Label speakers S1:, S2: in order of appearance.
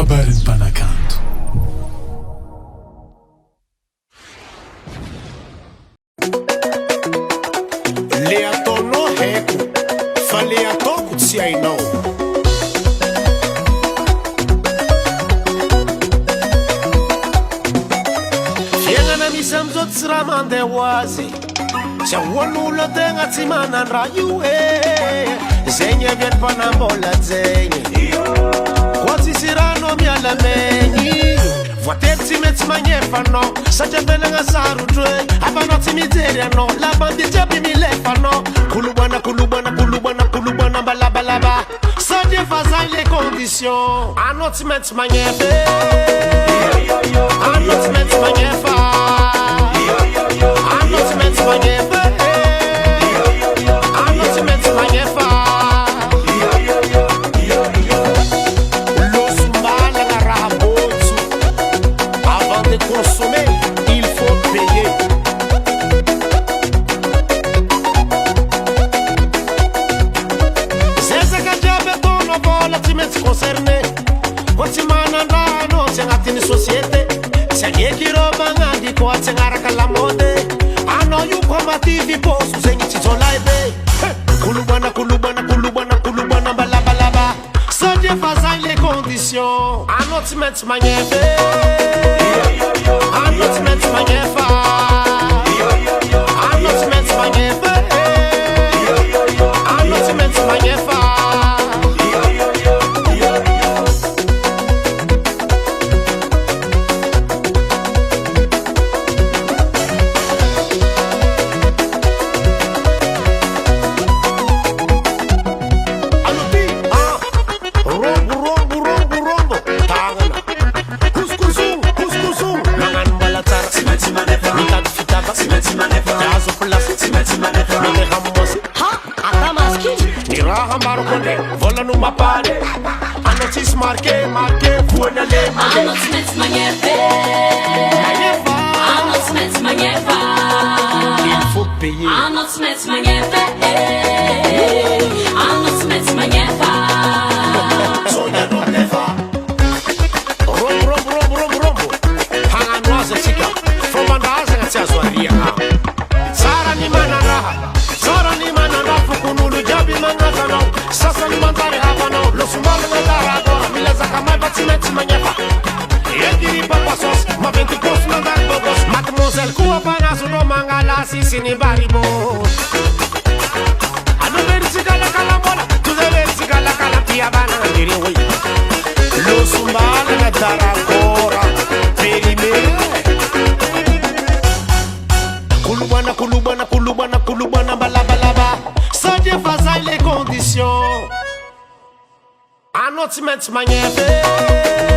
S1: Kabaron'Ny Mpanakanto.
S2: Le ataonao haiko fa le ataoko tsy hainao. Fiainana misy am'zao tsy raha mandeha ho azy, tsy ahoan'olo tegna tsy manan-draha io zegny avy any mpanambola zegny koa tsisy ranao miala megny voatery tsy maintsy magnefanao satria tenagna sarotro afanao tsy mijery anao labandy jiaby milefanao kolobana kolobana kolobana kolobana mbalabalaba satria fa zany les conditions anao tsy maintsy magnefa anao tsy maintsy magnefa anao tsy maintsy magnefa anao tsy maintsy magnefa. Consommer, il faut payer. Zezaka jiaby ataonao vola tsy maintsy concerné koa tsy manandrano tsy agnatin'ny société tsy agneky ireo magnandy koa tsy agnaraka lamode anao io koa mativy poso zegny tsy jolay be kolobana kolobana kolobana kolobana mbalabalaba satria fa zany les conditions anao tsy maintsy magnefa I'm not meant to magnefa. I'm not meant to magnefa. I'm not meant to magnefa. Vola numa pane, a notícia marquei, fui na lei.
S3: A notícia Magnefa, a notícia Magnefa,
S2: il faut payer.
S3: A notícia Magnefa, a notícia Magnefa.
S2: Sonha não leva. Rombo. Hanga nossa chica, from Mandaza na tia Zoaria. Sara ni manana, fukunulu jabi mangata no. Sasa ni mandare havano, lo sumbalo na darago, mileza kamai bati meti magnefa. Yediri papa sos, ma 20 post mandare bogos. Mademoiselle kuwa panazo no mangala sisi ni baribo. Anu verisiga la kalambola, tu de verisiga la kalapia bana ndiri wei. Lo sumbalo na darago, perime. Kulubana kulubana kulubana kulubana balabalaba. Sadie fazai les conditions. I'm not meant to magnefa.